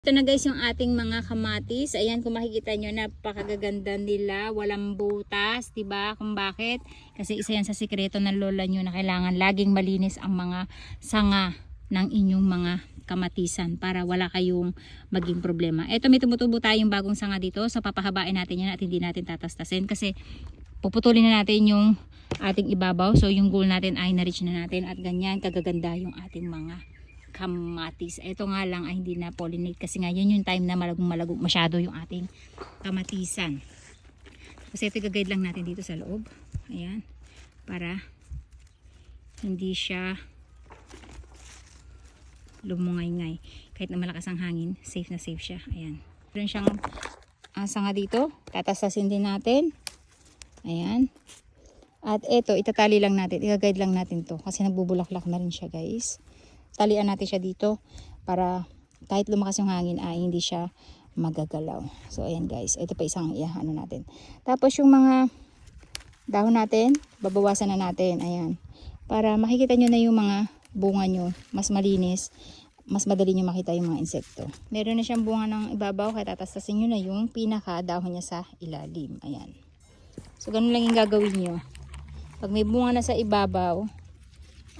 Ito na guys yung ating mga kamatis. Ayan, kung makikita nyo, napakagaganda nila. Walang butas, diba? Kung bakit? Kasi isa yan sa sikreto ng lola nyo na kailangan laging malinis ang mga sanga ng inyong mga kamatisan para wala kayong maging problema. Ito, may tumutubo tayong bagong sanga dito. So papahabain natin yan at hindi natin tatastasin kasi puputulin na natin yung ating ibabaw. So yung goal natin ay na-reach na natin at ganyan kagaganda yung ating mga kamatis. Ito nga lang ay hindi na pollinate kasi nga yun yung time na malagong masyado yung ating kamatisan. Kasi ito gagayad lang natin dito sa loob. Ayan. Para hindi siya lumungay-ngay. Kahit na malakas ang hangin, safe na safe siya. Ayan. Meron siyang sanga dito. Tatasasin din natin. Ayan. At ito, itatali lang natin. Igagayad lang natin to kasi nagbubulaklak na rin siya guys. Talian natin siya dito para kahit lumakas yung hangin ay hindi siya magagalaw. So ayan guys, ito pa isang ano natin. Tapos yung mga dahon natin, babawasan na natin. Ayan. Para makikita nyo na yung mga bunga nyo, mas malinis, mas madali nyo makita yung mga insekto. Meron na siyang bunga ng ibabaw, kaya tatastasin nyo na yung pinaka dahon niya sa ilalim. Ayan. So ganun lang yung gagawin nyo. Pag may bunga na sa ibabaw,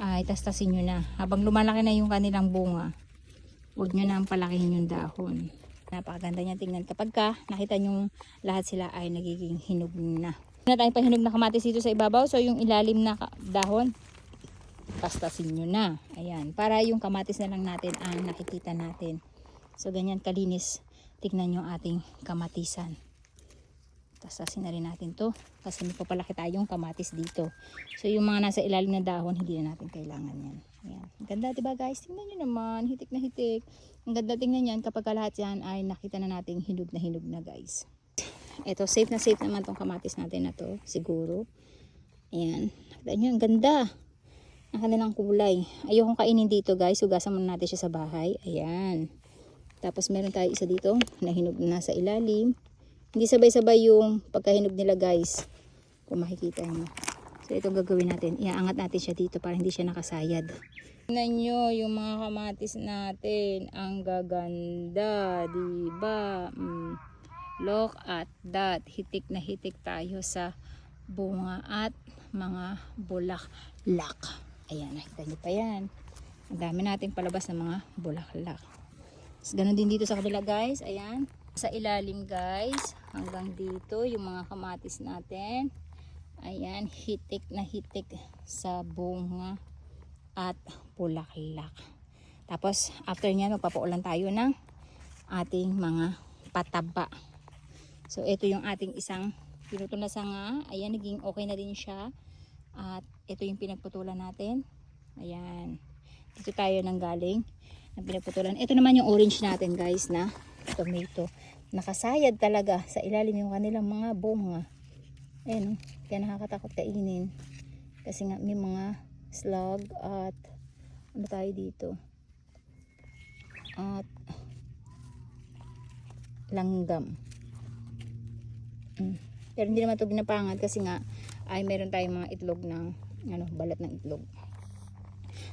ay tastasin nyo na. Habang lumalaki na yung kanilang bunga, huwag nyo na ang palakihin yung dahon. Napakaganda niya tingnan kapag nakita nyo lahat sila ay nagiging hinog na. Na tayong pahinog na kamatis dito sa ibabaw. So yung ilalim na dahon, tastasin nyo na. Ayan. Para yung kamatis na lang natin ang nakikita natin. So ganyan kalinis tignan yung ating kamatisan. Tastasin na rin natin to kasi may papalaki tayong kamatis dito. So yung mga nasa ilalim na dahon, hindi na natin kailangan yan. Ayan. Ang ganda diba guys? Tingnan nyo naman, hitik na hitik. Ang ganda tingnan yan kapag lahat yan ay nakita na nating hinog na guys. Ito, safe na safe naman tong kamatis natin na to, siguro. Ayan. Nakita nyo, ang ganda. Ang kanilang kulay. Ayokong kainin dito guys, hugasan muna natin siya sa bahay. Ayan. Tapos meron tayo isa dito na hinog na sa ilalim. Hindi sabay-sabay yung pagkahinog nila guys. Kung makikita nyo. So ito gagawin natin. Iaangat natin siya dito para hindi siya nakasayad. Tingnan nyo yung mga kamatis natin. Ang gaganda. Diba? Look at that. Hitik na hitik tayo sa bunga at mga bulaklak. Ayan. Nakita nyo pa yan. Ang dami natin palabas ng mga bulaklak. So, ganun din dito sa kabila guys. Ayan. Sa ilalim guys, hanggang dito yung mga kamatis natin. Ayan, hitik na hitik sa bunga at bulaklak. Tapos after nyan, magpapaulan tayo ng ating mga pataba. So ito yung ating isang pinutol na sanga. Ayan, naging okay na din siya. At ito yung pinagputulan natin. Ayan, dito tayo nang galing ng pinagputulan. Ito naman yung orange natin guys na tomato. Nakasayad talaga sa ilalim yung kanilang mga bunga. Ayan, kaya nakakatakot kainin. Kasi nga may mga slug at ano tayo dito? At langgam. Pero hindi naman ito ginapangat kasi nga ay meron tayong mga itlog ng balat ng itlog.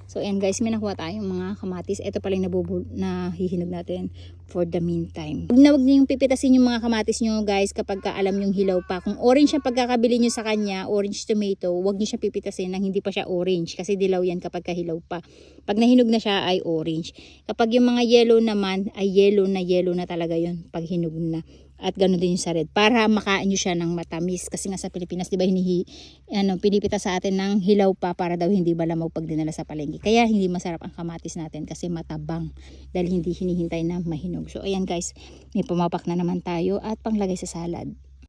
So ayan guys, may nakuha tayong mga kamatis. Ito pala yung nahihinog natin for the meantime. Huwag niyo yung pipitasin yung mga kamatis nyo guys kapag alam yung hilaw pa. Kung orange yung pagkakabili nyo sa kanya, orange tomato, huwag niyo siya pipitasin nang hindi pa siya orange. Kasi dilaw yan kapag hilaw pa. Pag nahinog na siya ay orange. Kapag yung mga yellow naman ay yellow na talaga yun pag hinog na. At ganoon din yung sa red. Para makain nyo siya ng matamis. Kasi nga sa Pilipinas, di ba, pinipita sa atin ng hilaw pa para daw hindi balamaw pag dinala sa palengke. Kaya hindi masarap ang kamatis natin kasi matabang. Dahil hindi hinihintay na mahinog. So ayan guys, may pumapak na naman tayo at panglagay sa salad.